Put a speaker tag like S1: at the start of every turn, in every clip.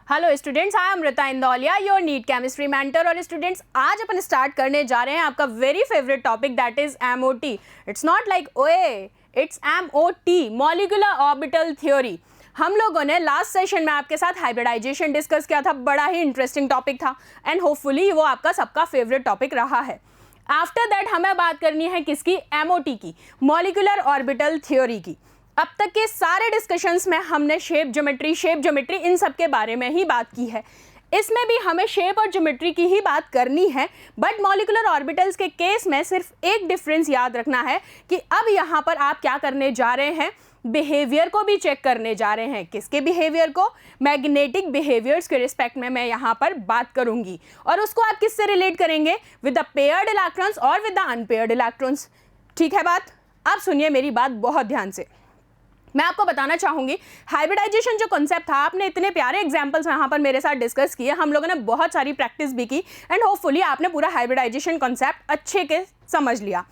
S1: Hello students, I am Amrita Indoliya, your NEET chemistry mentor. और students, आज अपन स्टार्ट करने जा रहे हैं आपका very favourite topic, that is MOT. It's not like ओए, it's MOT, molecular orbital theory. हम लोगों ने लास्ट सेशन में आपके साथ हाइब्रिडाइजेशन डिस्कस किया था, बड़ा ही इंटरेस्टिंग टॉपिक था एंड होपफुली वो आपका सबका फेवरेट टॉपिक रहा है। आफ्टर दैट हमें बात करनी है किसकी? एमओटी की, मॉलिक्यूलर ऑर्बिटल थ्योरी की। अब तक के सारे डिस्कशंस में हमने शेप ज्योमेट्री इन सब के बारे में ही बात की है। इसमें भी हमें शेप और ज्योमेट्री की ही बात करनी है, बट मॉलिक्यूलर ऑर्बिटल्स के केस में सिर्फ एक डिफरेंस याद रखना है कि अब यहाँ पर आप क्या करने जा रहे हैं, बिहेवियर को भी चेक करने जा रहे हैं। किसके बिहेवियर को? मैग्नेटिक बिहेवियर्स के रिस्पेक्ट में मैं यहाँ पर बात करूंगी। और उसको आप किससे रिलेट करेंगे? विद द पेयर्ड इलेक्ट्रॉन्स और विद द अनपेयर्ड इलेक्ट्रॉन्स। ठीक है बात? अब सुनिए मेरी बात बहुत ध्यान से। मैं आपको बताना चाहूंगी हाइब्रिडाइजेशन जो कॉन्सेप्ट था, आपने इतने प्यारे एग्जांपल्स यहाँ पर मेरे साथ डिस्कस किए, हम लोगों ने बहुत सारी प्रैक्टिस भी की एंड होपफुली आपने पूरा हाइब्रिडाइजेशन कॉन्सेप्ट अच्छे के समझ लिया।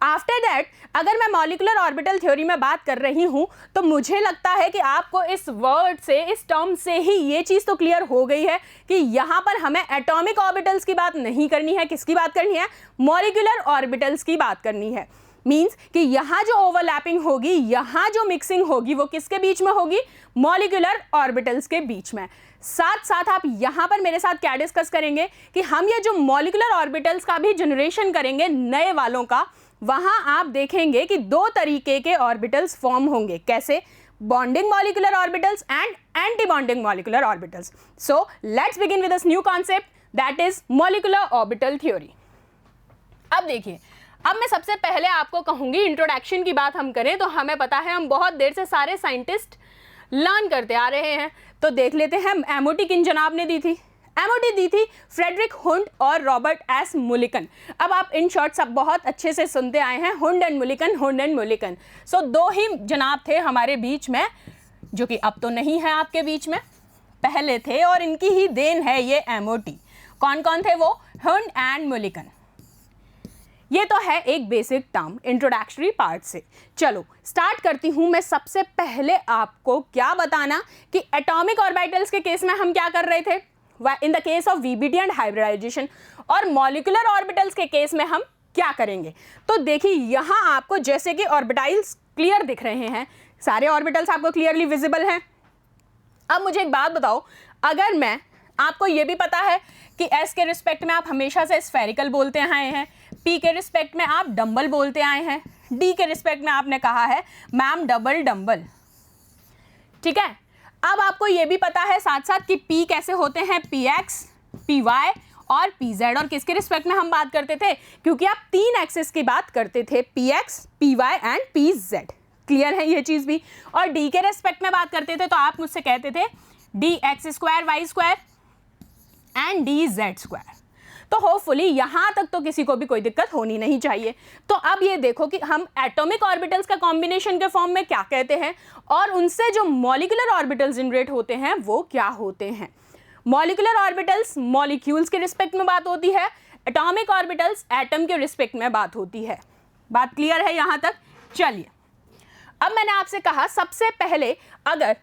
S1: आफ्टर दैट अगर मैं मॉलिक्यूलर ऑर्बिटल थ्योरी में बात कर रही हूँ तो मुझे लगता है कि आपको इस वर्ड से, इस टर्म से ही ये चीज़ तो क्लियर हो गई है कि यहाँ पर हमें एटॉमिक ऑर्बिटल्स की बात नहीं करनी है। किसकी बात करनी है? मॉलिक्यूलर ऑर्बिटल्स की बात करनी है। मीन्स कि यहाँ जो ओवरलैपिंग होगी, यहाँ जो मिक्सिंग होगी, वो किसके बीच में होगी? मॉलिक्यूलर ऑर्बिटल्स के बीच में। साथ साथ आप यहाँ पर मेरे साथ क्या डिस्कस करेंगे कि हम ये जो मॉलिक्यूलर ऑर्बिटल्स का भी जनरेशन करेंगे नए वालों का, वहाँ आप देखेंगे कि दो तरीके के ऑर्बिटल्स फॉर्म होंगे। कैसे? Bonding molecular orbitals and anti bonding molecular orbitals. So let's begin with this new concept, that is molecular orbital theory. अब देखिए, अब मैं सबसे पहले आपको कहूंगी, इंट्रोडक्शन की बात हम करें तो हमें पता है हम बहुत देर से सारे साइंटिस्ट लर्न करते आ रहे हैं। तो देख लेते हैं एमओटी किन जनाब ने दी थी। एमओटी दी थी फ्रेडरिक हुंड और रॉबर्ट एस मुलिकन। अब आप इन शॉर्ट सब बहुत अच्छे से सुनते आए हैं, हुंड एंड मुलिकन। सो दो ही जनाब थे हमारे बीच में, जो कि अब तो नहीं है आपके बीच में, पहले थे और इनकी ही देन है ये एमओटी। कौन कौन थे वो? Hund and Mulliken. ये तो है एक बेसिक टर्म इंट्रोडक्टरी पार्ट से। चलो स्टार्ट करती हूं। मैं सबसे पहले आपको क्या बताना कि एटॉमिक ऑर्बिटल्स के केस में हम क्या कर रहे थे in the case of VBT and hybridization, और मॉलिक्यूलर ऑर्बिटल्स के केस में हम क्या करेंगे। तो देखिए यहाँ आपको जैसे कि ऑर्बिटल्स क्लियर दिख रहे हैं, सारे ऑर्बिटल्स आपको क्लियरली विजिबल हैं। अब मुझे एक बात बताओ, अगर मैं आपको ये भी पता है कि एस के रिस्पेक्ट में आप हमेशा से स्फेरिकल बोलते आए हैं, पी के रिस्पेक्ट में आप डम्बल बोलते आए हैं, डी के रिस्पेक्ट में आपने कहा है मैम डबल डम्बल। ठीक है, अब आपको ये भी पता है साथ साथ कि पी कैसे होते हैं, पी एक्स, पी वाई और पी जेड। और किसके रिस्पेक्ट में हम बात करते थे? क्योंकि आप तीन एक्सिस की बात करते थे, P X, P Y and P Z. Clear है ये चीज भी? और डी के रिस्पेक्ट में बात करते थे तो आप मुझसे कहते थे D X square Y square and D Z square. तो होपफुली यहां तक तो किसी को भी कोई दिक्कत होनी नहीं चाहिए। तो अब ये देखो कि हम एटॉमिक ऑर्बिटल्स का कॉम्बिनेशन के फॉर्म में क्या कहते हैं और उनसे जो मॉलिक्यूलर ऑर्बिटल्स जनरेट होते हैं वो क्या होते हैं। मॉलिक्यूलर ऑर्बिटल्स मॉलिक्यूल्स के रिस्पेक्ट में बात होती है, एटॉमिक ऑर्बिटल्स एटम के रिस्पेक्ट में बात होती है। बात क्लियर है यहां तक? चलिए, अब मैंने आपसे कहा सबसे पहले अगर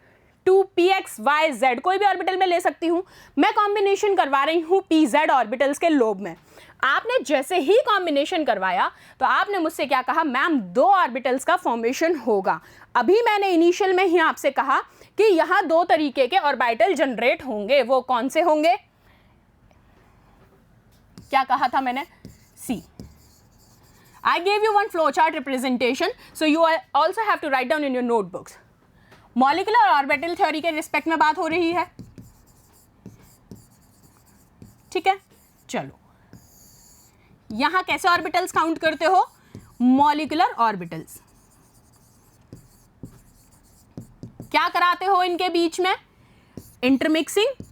S1: 2px,y,z कोई भी ऑर्बिटल में ले सकती हूं, मैं कॉम्बिनेशन करवा रही हूं pz ऑर्बिटल्स के लोब में। आपने जैसे ही कॉम्बिनेशन करवाया तो आपने मुझसे क्या कहा? मैम दो ऑर्बिटल्स का फॉर्मेशन होगा। अभी मैंने इनिशियल में ही आपसे कहा कि यहां दो तरीके के ऑर्बिटल जनरेट होंगे। वो कौन से होंगे? क्या कहा था मैंने? सी। I gave you one flowchart representation, so you also have to write down in your notebooks. Molecular orbital theory के रिस्पेक्ट में बात हो रही है। ठीक है, चलो यहां कैसे ऑर्बिटल्स काउंट करते हो? Molecular orbitals. क्या कराते हो इनके बीच में? इंटरमिक्सिंग,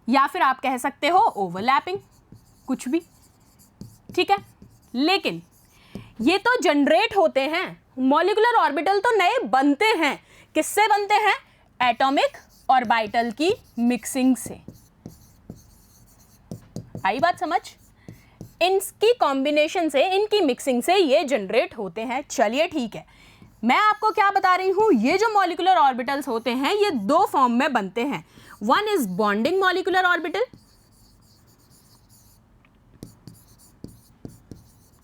S1: या फिर आप कह सकते हो ओवरलैपिंग, कुछ भी। ठीक है, लेकिन ये तो जनरेट होते हैं, मॉलिक्यूलर ऑर्बिटल तो नए बनते हैं। किससे बनते हैं? एटॉमिक ऑर्बिटल की मिक्सिंग से। आई बात समझ? इनकी कॉम्बिनेशन से, इनकी मिक्सिंग से ये जनरेट होते हैं। चलिए ठीक है, मैं आपको क्या बता रही हूँ, ये जो मॉलिक्यूलर ऑर्बिटल्स होते हैं ये दो फॉर्म में बनते हैं. One is bonding molecular orbital,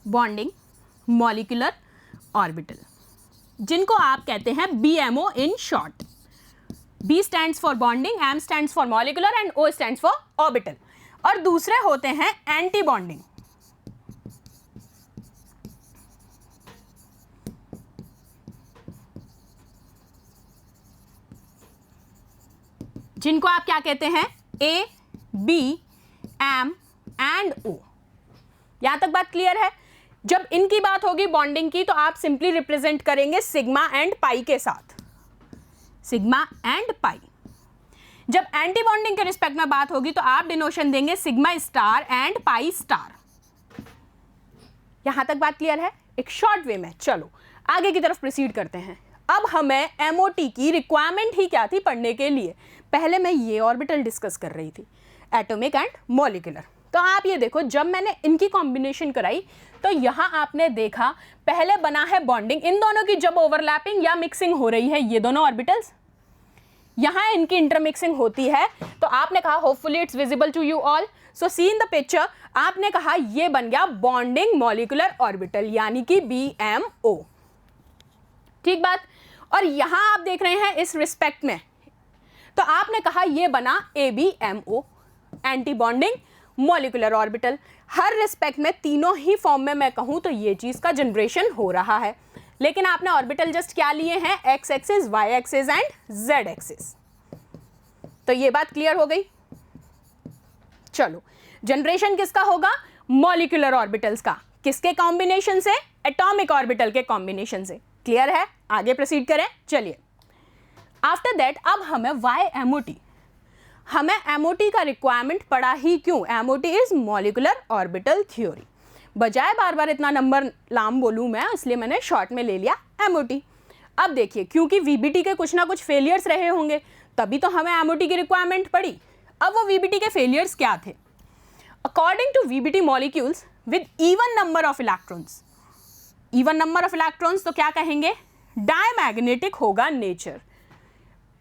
S1: bonding molecular orbital, जिनको आप कहते हैं BMO in short. B stands for bonding, M stands for molecular and O stands for orbital. और दूसरे होते हैं एंटी बॉन्डिंग. जिनको आप क्या कहते हैं, A, B, M and O. यहां तक बात क्लियर है. जब इनकी बात होगी बॉन्डिंग की तो आप सिंपली रिप्रेजेंट करेंगे सिग्मा एंड पाई के साथ, सिग्मा एंड पाई. जब एंटी बॉन्डिंग के रिस्पेक्ट में बात होगी तो आप डिनोशन देंगे sigma star and pi star. यहां तक बात क्लियर है एक शॉर्ट वे में. चलो आगे की तरफ प्रोसीड करते हैं. अब हमें MOT की रिक्वायरमेंट ही क्या थी पढ़ने के लिए. पहले मैं ये ऑर्बिटल डिस्कस कर रही थी, एटॉमिक एंड मॉलिक्यूलर. तो आप ये देखो, जब मैंने इनकी कॉम्बिनेशन कराई तो यहाँ आपने देखा पहले बना है बॉन्डिंग. इन दोनों की जब ओवरलैपिंग या मिक्सिंग हो रही है, ये दोनों ऑर्बिटल्स, यहाँ इनकी इंटरमिक्सिंग होती है, तो आपने कहा hopefully it's visible to you all. So see in the picture, आपने कहा ये बन गया बॉन्डिंग मॉलिक्यूलर ऑर्बिटल यानी कि BMO. ठीक बात. और यहाँ आप देख रहे हैं इस रिस्पेक्ट में, तो आपने कहा ये बना ABMO, anti bonding molecular orbital. हर रिस्पेक्ट में तीनों ही फॉर्म में मैं कहूँ तो ये चीज़ का जनरेशन हो रहा है. लेकिन आपने ऑर्बिटल जस्ट क्या लिए हैं, X axis, Y axis and Z axis. तो ये बात क्लियर हो गई. चलो जनरेशन किसका होगा, मॉलिक्यूलर ऑर्बिटल्स का. किसके कॉम्बिनेशन से, एटॉमिक ऑर्बिटल के कॉम्बिनेशन से. क्लियर है. आगे प्रोसीड करें. चलिए आफ्टर दैट अब हमें YMOT, हमें MOT का रिक्वायरमेंट पड़ा ही क्यों. MOT is molecular orbital theory. बजाय बार बार इतना नंबर नाम बोलूँ मैं, इसलिए मैंने शॉर्ट में ले लिया MOT. अब देखिए, क्योंकि VBT के कुछ ना कुछ फेलियर्स रहे होंगे तभी तो हमें MOT की रिक्वायरमेंट पड़ी. अब वो VBT के फेलियर्स क्या थे. According to VBT molecules with even number of electrons, even number of electrons तो क्या कहेंगे, डायमैग्नेटिक होगा nature.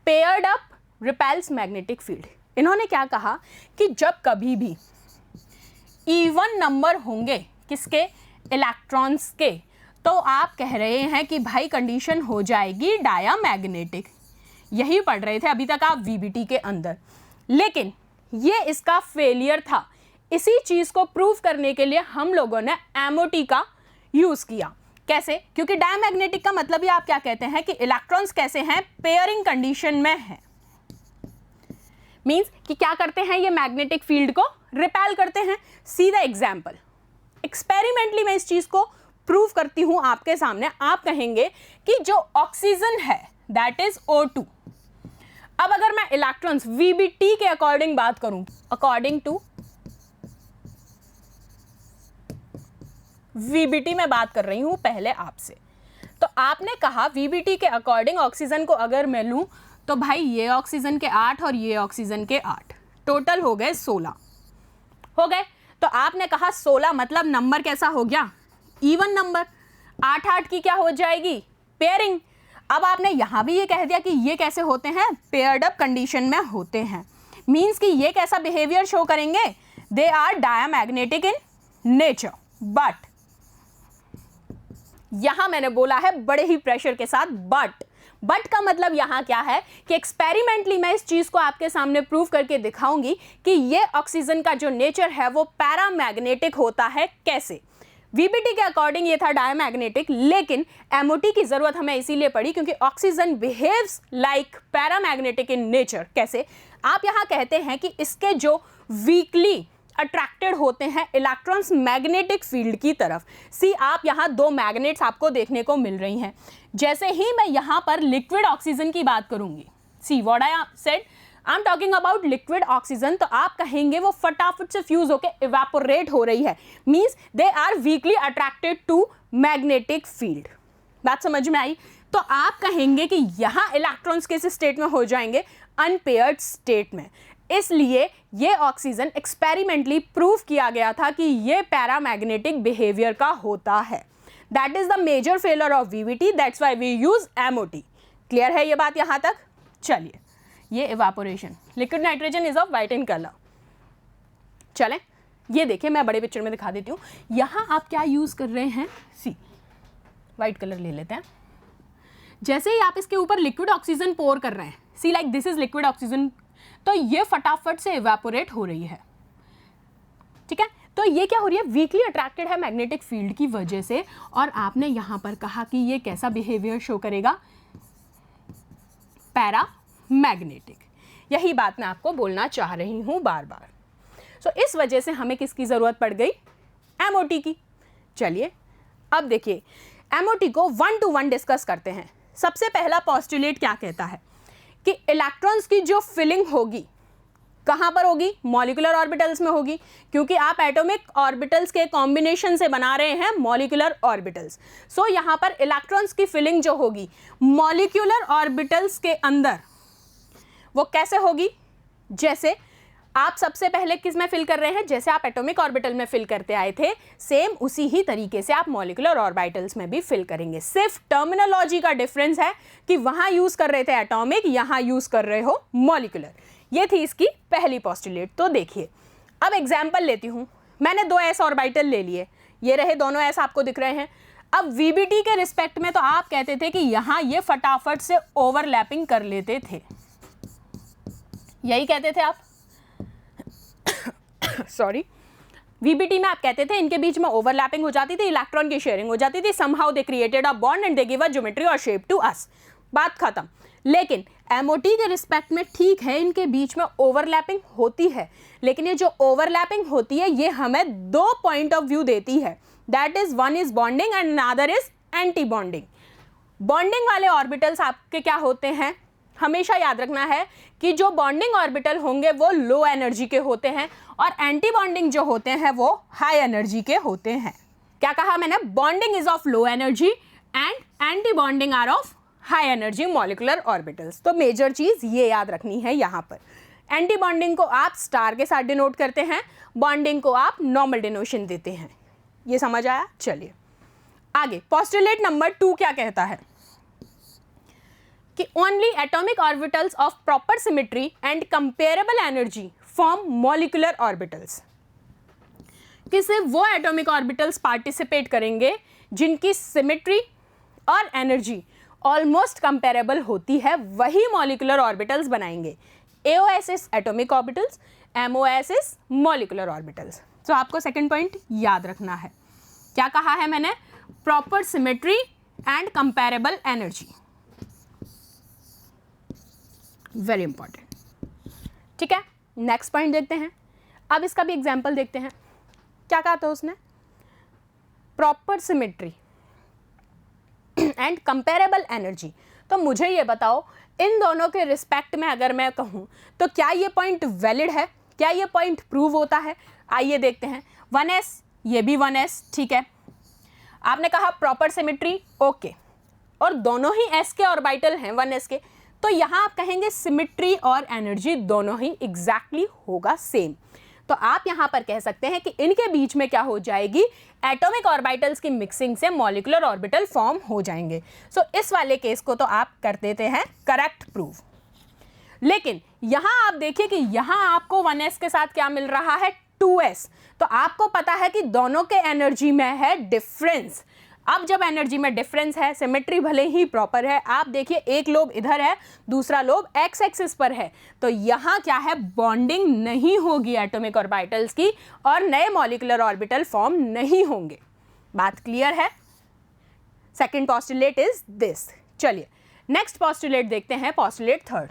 S1: Paired up repels magnetic field. इन्होंने क्या कहा कि जब कभी भी इवन नंबर होंगे किसके, इलेक्ट्रॉन्स के, तो आप कह रहे हैं कि भाई कंडीशन हो जाएगी डायमैग्नेटिक. यही पढ़ रहे थे अभी तक आप VBT के अंदर. लेकिन ये इसका फेलियर था. इसी चीज़ को प्रूव करने के लिए हम लोगों ने MOT का यूज़ किया. कैसे, क्योंकि डायमैग्नेटिक का मतलब ही आप क्या कहते हैं कि इलेक्ट्रॉन्स कैसे हैं, पेयरिंग कंडीशन में हैं. मीन्स कि क्या करते हैं, ये मैग्नेटिक फील्ड को रिपेल करते हैं. See the example. एक्सपेरिमेंटली मैं इस चीज़ को प्रूव करती हूँ आपके सामने. आप कहेंगे कि जो ऑक्सीजन है दैट इज O2. अब अगर मैं इलेक्ट्रॉन्स VBT के अकॉर्डिंग बात करूं, अकॉर्डिंग टू VBT में बात कर रही हूं पहले आपसे, तो आपने कहा VBT के अकॉर्डिंग ऑक्सीजन को अगर मैं लूं तो भाई ये ऑक्सीजन के 8 और ये ऑक्सीजन के 8, टोटल हो गए 16 हो गए. तो आपने कहा 16 मतलब नंबर कैसा हो गया, इवन नंबर. 8-8 की क्या हो जाएगी, पेयरिंग. अब आपने यहां भी ये कह दिया कि ये कैसे होते हैं, पेयर्ड अप कंडीशन में होते हैं. मीन्स कि ये कैसा बिहेवियर शो करेंगे, they are diamagnetic in nature. But यहां मैंने बोला है बड़े ही प्रेशर के साथ बट का मतलब यहां क्या है कि एक्सपेरिमेंटली मैं इस चीज को आपके सामने प्रूव करके दिखाऊंगी कि ये ऑक्सीजन का जो नेचर है वो पैरामैग्नेटिक होता है. कैसे, VBT के अकॉर्डिंग ये था डायमैग्नेटिक, लेकिन MOT की जरूरत हमें इसीलिए पड़ी क्योंकि oxygen behaves like paramagnetic in nature. कैसे, आप यहां कहते हैं कि इसके जो वीकली अट्रैक्टेड होते हैं इलेक्ट्रॉन्स मैग्नेटिक फील्ड की तरफ. सी आप यहाँ दो मैग्नेट्स आपको देखने को मिल रही हैं. जैसे ही मैं यहाँ पर लिक्विड ऑक्सीजन की बात करूंगी, see what I said, I am talking about liquid oxygen, तो आप कहेंगे वो फटाफट से फ्यूज होकर इवेपोरेट हो रही है. Means they are weakly attracted to magnetic field. बात समझ में आई. तो आप कहेंगे कि यहाँ इलेक्ट्रॉन्स किस स्टेट में हो जाएंगे, अनपेयर्ड स्टेट में. इसलिए ये ऑक्सीजन एक्सपेरिमेंटली प्रूव किया गया था कि ये पैरामैग्नेटिक बिहेवियर का होता है. That is the major failure of VBT, that's why we use MOT। Clear है ये बात यहाँ तक? चलिए, ये evaporation, liquid nitrogen is of white in colour. चलें, ये देखिए मैं बड़े पिक्चर में दिखा देती हूँ। यहाँ आप क्या यूज कर रहे हैं, सी वाइट कलर ले लेते हैं। जैसे ही आप इसके ऊपर लिक्विड ऑक्सीजन पोर कर रहे हैं, see like this is liquid oxygen, तो ये फटाफट से इवेपोरेट हो रही है। ठीक है, तो ये क्या हो रही है, वीकली अट्रैक्टेड है मैग्नेटिक फील्ड की वजह से। और आपने यहां पर कहा कि ये कैसा बिहेवियर शो करेगा, पैरा मैग्नेटिक। यही बात मैं आपको बोलना चाह रही हूं बार बार। सो इस वजह से हमें किसकी जरूरत पड़ गई, MOT की। चलिए अब देखिए MOT को 1 to 1 डिस्कस करते हैं। सबसे पहला पोस्टुलेट क्या कहता है कि इलेक्ट्रॉन्स की जो फिलिंग होगी कहां पर होगी, मॉलिक्यूलर ऑर्बिटल्स में होगी, क्योंकि आप एटॉमिक ऑर्बिटल्स के कॉम्बिनेशन से बना रहे हैं मॉलिक्यूलर ऑर्बिटल्स। सो यहां पर इलेक्ट्रॉन्स की फिलिंग जो होगी मॉलिक्यूलर ऑर्बिटल्स के अंदर, वो कैसे होगी, जैसे आप सबसे पहले किस में फिल कर रहे हैं, जैसे आप एटॉमिक ऑर्बिटल में फिल करते आए थे, सेम उसी ही तरीके से आप मॉलिक्यूलर ऑर्बिटल्स में भी फिल करेंगे। सिर्फ टर्मिनोलॉजी का डिफरेंस है कि वहां यूज कर रहे थे एटॉमिक, यहां यूज कर रहे हो मॉलिक्यूलर। ये थी इसकी पहली पोस्टुलेट। तो देखिए अब एग्जाम्पल लेती हूं, मैंने 2 s ऑर्बिटल ले लिए, ये रहे दोनों s आपको दिख रहे हैं। अब VBT के रिस्पेक्ट में तो आप कहते थे कि यहां ये फटाफट से ओवरलैपिंग कर लेते थे, यही कहते थे आप सॉरी, VBT में आप कहते थे इनके बीच में ओवरलैपिंग हो जाती थी, इलेक्ट्रॉन की शेयरिंग हो जाती थी, somehow they created a bond and they give a geometry और शेप टू अस, बात खत्म। लेकिन MOT के रिस्पेक्ट में ठीक है, इनके बीच में ओवरलैपिंग होती है, लेकिन ये जो ओवरलैपिंग होती है ये हमें 2 पॉइंट ऑफ व्यू देती है, that is one is bonding and another is anti bonding. Bonding वाले ऑर्बिटल्स आपके क्या होते हैं, हमेशा याद रखना है कि जो बॉन्डिंग ऑर्बिटल होंगे वो लो एनर्जी के होते हैं और एंटी बॉन्डिंग जो होते हैं वो हाई एनर्जी के होते हैं। क्या कहा मैंने, bonding is of low energy and anti bonding are of high energy molecular orbitals. तो मेजर चीज ये याद रखनी है यहाँ पर। एंटी बॉन्डिंग को आप स्टार के साथ डिनोट करते हैं, बॉन्डिंग को आप नॉर्मल डिनोशन देते हैं। ये समझ आया? चलिए आगे, पोस्टुलेट नंबर 2 क्या कहता है कि only atomic orbitals of proper symmetry and comparable energy form molecular orbitals. कि सिर्फ वो एटॉमिक ऑर्बिटल्स पार्टिसिपेट करेंगे जिनकी सिमेट्री और एनर्जी ऑलमोस्ट कंपेरेबल होती है, वही मॉलिक्यूलर ऑर्बिटल्स बनाएंगे। AOS is atomic orbitals, MOS is molecular orbitals. तो आपको सेकंड पॉइंट याद रखना है। क्या कहा है मैंने, proper symmetry and comparable energy, very important. ठीक है, नेक्स्ट पॉइंट देखते हैं। अब इसका भी एग्जाम्पल देखते हैं। क्या कहा था उसने, proper symmetry and comparable energy. तो मुझे ये बताओ, इन दोनों के रिस्पेक्ट में अगर मैं कहूँ तो क्या ये पॉइंट वैलिड है, क्या ये पॉइंट प्रूव होता है? आइए देखते हैं। 1s, ये भी 1s, ठीक है। आपने कहा प्रॉपर सिमेट्री, ओके, और दोनों ही s के ऑर्बिटल हैं 1s के, तो यहाँ आप कहेंगे सिमेट्री और एनर्जी दोनों ही एग्जैक्टली होगा सेम। तो आप यहाँ पर कह सकते हैं कि इनके बीच में क्या हो जाएगी, एटॉमिक ऑर्बिटल्स की मिक्सिंग से मॉलिक्यूलर ऑर्बिटल फॉर्म हो जाएंगे। सो इस वाले केस को तो आप कर देते हैं करेक्ट प्रूव। लेकिन यहाँ आप देखिए कि यहाँ आपको 1s के साथ क्या मिल रहा है, 2s। तो आपको पता है कि दोनों के एनर्जी में है डिफरेंस। अब जब एनर्जी में डिफरेंस है, सिमेट्री भले ही प्रॉपर है, आप देखिए एक लोब इधर है, दूसरा लोब x एक्सिस पर है, तो यहाँ क्या है, बॉन्डिंग नहीं होगी एटॉमिक ऑर्बिटल्स की और नए मॉलिक्यूलर ऑर्बिटल फॉर्म नहीं होंगे। बात क्लियर है? Second postulate is this. चलिए नेक्स्ट पोस्टुलेट देखते हैं, पोस्टुलेट 3rd।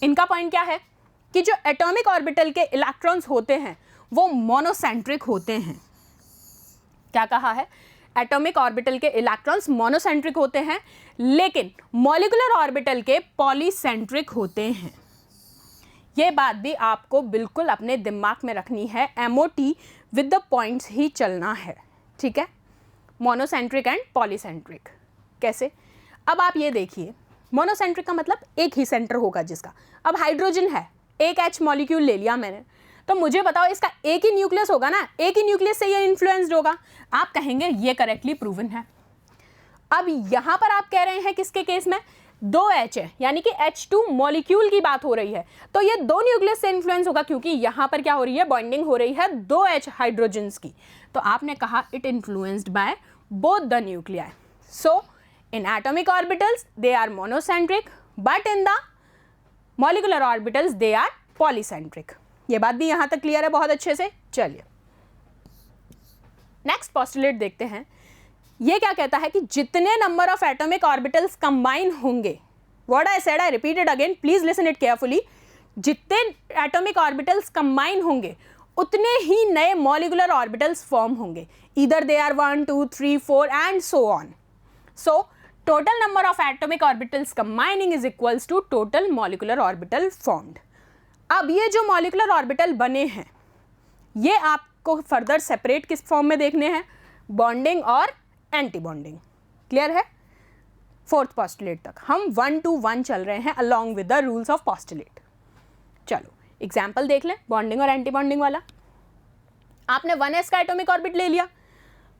S1: इनका पॉइंट क्या है कि जो एटॉमिक ऑर्बिटल के इलेक्ट्रॉन्स होते हैं वो मोनोसेंट्रिक होते हैं। क्या कहा है, एटॉमिक ऑर्बिटल के इलेक्ट्रॉन्स मोनोसेंट्रिक होते हैं, लेकिन मॉलिक्यूलर ऑर्बिटल के पॉलीसेंट्रिक होते हैं। ये बात भी आपको बिल्कुल अपने दिमाग में रखनी है, MOT विद द पॉइंट्स ही चलना है, ठीक है। मोनोसेंट्रिक एंड पॉलीसेंट्रिक कैसे? अब आप ये देखिए, मोनोसेंट्रिक का मतलब एक ही सेंटर होगा जिसका। अब हाइड्रोजन है, एक H मॉलिक्यूल ले लिया मैंने, तो मुझे बताओ इसका एक ही न्यूक्लियस होगा ना, एक ही न्यूक्लियस से ये इन्फ्लुएंस्ड होगा। आप कहेंगे ये करेक्टली प्रूवन है। अब यहां पर आप कह रहे हैं किसके केस में, 2H है, यानी कि H2 मॉलिक्यूल की बात हो रही है, तो ये 2 न्यूक्लियस से इन्फ्लुएंस होगा क्योंकि यहां पर क्या हो रही है, बॉन्डिंग हो रही है 2H हाइड्रोजन्स की। तो आपने कहा it influenced by both the nuclei. So in atomic orbitals they are monocentric, but in the molecular orbitals they are polycentric. ये बात भी यहां तक क्लियर है बहुत अच्छे से। चलिए नेक्स्ट पोस्टुलेट देखते हैं। ये क्या कहता है कि जितने number of atomic orbitals combine होंगे, what I said I repeat it again, please listen it carefully, जितने एटॉमिक ऑर्बिटल्स कंबाइन होंगे उतने ही नए मॉलिक्यूलर ऑर्बिटल्स फॉर्म होंगे, either they are 1 2 3 4 and so on. So total number of atomic orbitals combining is equals to total molecular orbital formed. अब ये जो molecular orbital बने हैं ये आपको फर्दर सेपरेट किस फॉर्म में देखने हैं, बॉन्डिंग और एंटी बॉन्डिंग। क्लियर है? फोर्थ पोस्टुलेट तक हम 1 to 1 चल रहे हैं along with the rules of postulate. चलो एग्जाम्पल देख लें बॉन्डिंग और एंटी बॉन्डिंग वाला। आपने 1s का एटॉमिक ऑर्बिट ले लिया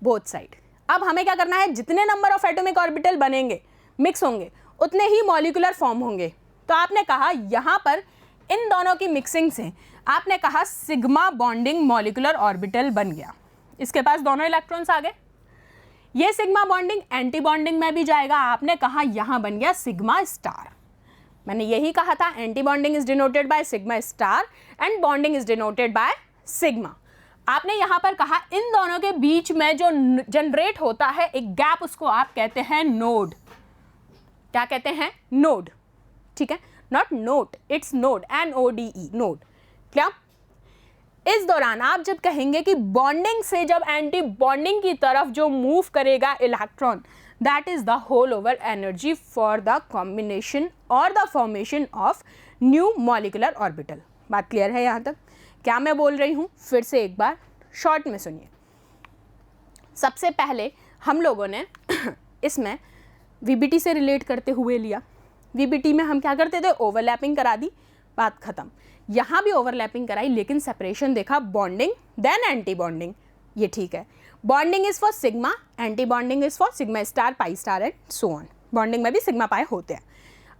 S1: बोथ साइड। अब हमें क्या करना है, जितने नंबर ऑफ एटॉमिक ऑर्बिटल बनेंगे, मिक्स होंगे, उतने ही मॉलिक्यूलर फॉर्म होंगे। तो आपने कहा यहाँ पर इन दोनों की मिक्सिंग से आपने कहा सिग्मा बॉन्डिंग मॉलिक्यूलर ऑर्बिटल बन गया। इसके पास दोनों इलेक्ट्रॉन्स आ गए। ये सिग्मा बॉन्डिंग एंटी बॉन्डिंग में भी जाएगा। आपने कहा यहाँ बन गया सिग्मा स्टार। मैंने यही कहा था, anti bonding is denoted by sigma star and bonding is denoted by sigma. आपने यहाँ पर कहा इन दोनों के बीच में जो जनरेट होता है एक गैप, उसको आप कहते हैं नोड। क्या कहते हैं? नोड। ठीक है, not note, it's node, NODE, node. क्या? इस दौरान आप जब कहेंगे कि बॉन्डिंग से जब एंटी बॉन्डिंग की तरफ जो मूव करेगा electron, that is the whole over energy for the combination और the formation of new molecular orbital. बात क्लियर है यहाँ तक? क्या मैं बोल रही हूँ फिर से एक बार शॉर्ट में सुनिए। सबसे पहले हम लोगों ने इसमें VBT से रिलेट करते हुए लिया। VBT में हम क्या करते थे, ओवरलैपिंग करा दी, बात खत्म। यहाँ भी ओवरलैपिंग कराई लेकिन सेपरेशन देखा, बॉन्डिंग देन एंटी बॉन्डिंग। ये ठीक है, bonding is for sigma, anti bonding is for sigma star, pi star and so on. Bonding में भी सिग्मा पाई होते हैं।